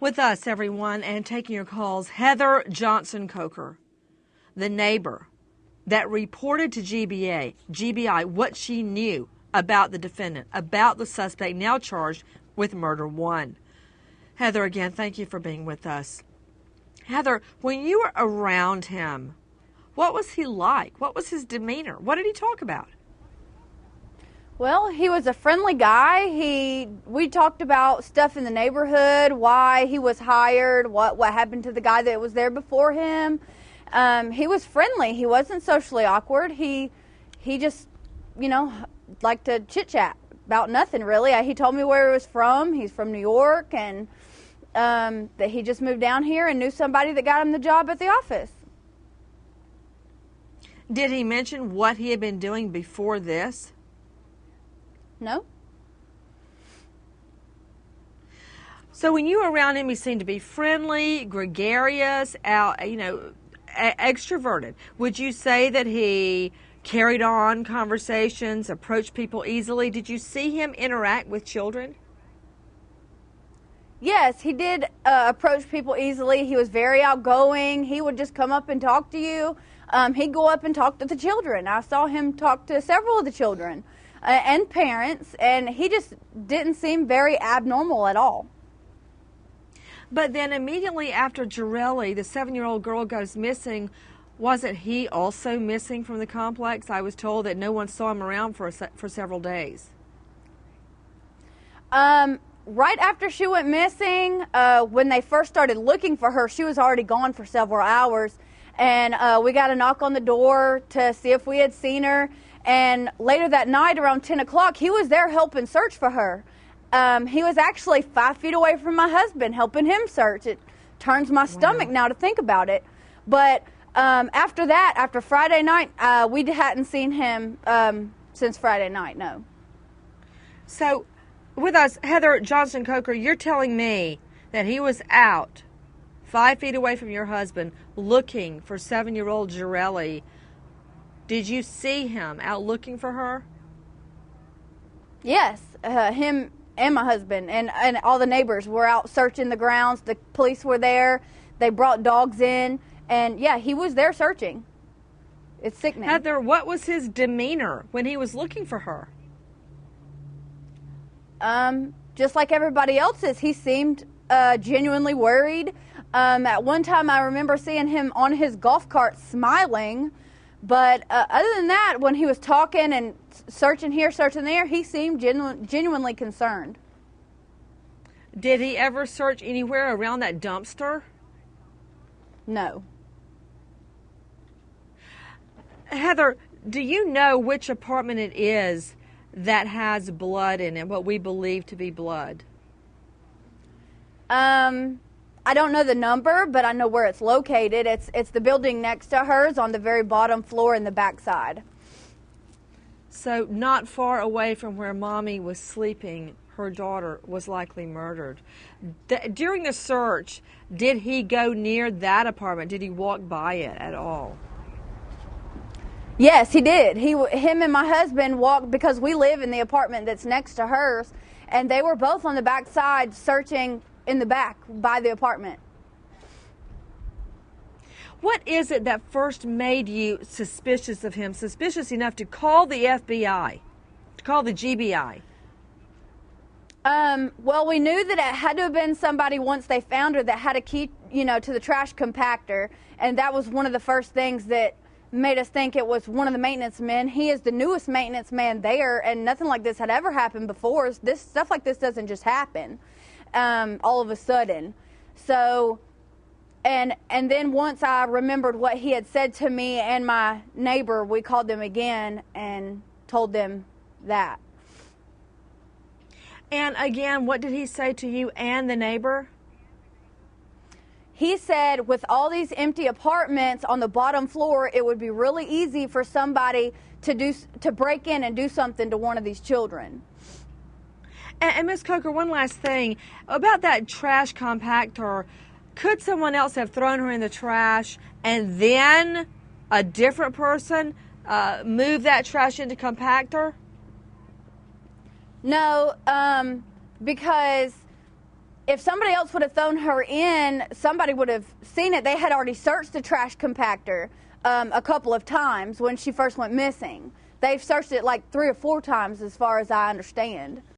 With us, everyone, and taking your calls, Heather Johnson Coker, the neighbor that reported to GBI what she knew about the defendant, about the suspect now charged with murder one. Heather, again, thank you for being with us. Heather, when you were around him, what was he like? What was his demeanor? What did he talk about? Well, he was a friendly guy. We talked about stuff in the neighborhood, why he was hired, what happened to the guy that was there before him. He was friendly. He wasn't socially awkward. He just, liked to chit-chat about nothing, really. He told me where he was from. He's from New York, and that he just moved down here and knew somebody that got him the job at the office. Did he mention what he had been doing before this? No. So when you were around him, he seemed to be friendly, gregarious, extroverted. Would you say that he carried on conversations, approached people easily? Did you see him interact with children? Yes, he did approach people easily. He was very outgoing. He would just come up and talk to you. He'd go up and talk to the children. I saw him talk to several of the children and parents, and he just didn't seem very abnormal at all. But then immediately after Jarrelli, the 7-year-old girl, goes missing, wasn't he also missing from the complex? I was told that no one saw him around for several days. Right after she went missing, when they first started looking for her, she was already gone for several hours. And we got a knock on the door to see if we had seen her. And later that night, around 10 o'clock, he was there helping search for her. He was actually 5 feet away from my husband, helping him search. It turns my stomach now to think about it. But after that, after Friday night, we hadn't seen him since Friday night, no. So, with us, Heather Johnson Coker, you're telling me that he was out 5 feet away from your husband looking for 7-year-old Jarrelli. Did you see him out looking for her? Yes, him and my husband and all the neighbors were out searching the grounds. The police were there. They brought dogs in. And, yeah, he was there searching. It's sickening. Heather, what was his demeanor when he was looking for her? Just like everybody else's, he seemed genuinely worried. At one time, I remember seeing him on his golf cart smiling. But other than that, when he was talking and searching here, searching there, he seemed genuinely concerned. Did he ever search anywhere around that dumpster? No. Heather, do you know which apartment it is that has blood in it, what we believe to be blood? I don't know the number, but I know where it's located. It's the building next to hers on the very bottom floor in the backside. So not far away from where Mommy was sleeping, her daughter was likely murdered. During the search, did he go near that apartment? Did he walk by it at all? Yes, he did. Him and my husband walked, because we live in the apartment that's next to hers, and they were both on the backside searching in the back by the apartment. What is it that first made you suspicious of him, suspicious enough to call the FBI, to call the GBI? Well, we knew that it had to have been somebody once they found her that had a key, to the trash compactor, and that was one of the first things that made us think it was one of the maintenance men. He is the newest maintenance man there, and nothing like this had ever happened before. Stuff like this doesn't just happen all of a sudden. So, and then once I remembered what he had said to me and my neighbor, we called them again and told them that. And again, what did he say to you and the neighbor? He said with all these empty apartments on the bottom floor, it would be really easy for somebody to break in and do something to one of these children. And Ms. Coker, one last thing about that trash compactor. Could someone else have thrown her in the trash and then a different person move that trash into compactor? No, because if somebody else would have thrown her in, somebody would have seen it. They had already searched the trash compactor a couple of times when she first went missing. They've searched it like 3 or 4 times as far as I understand.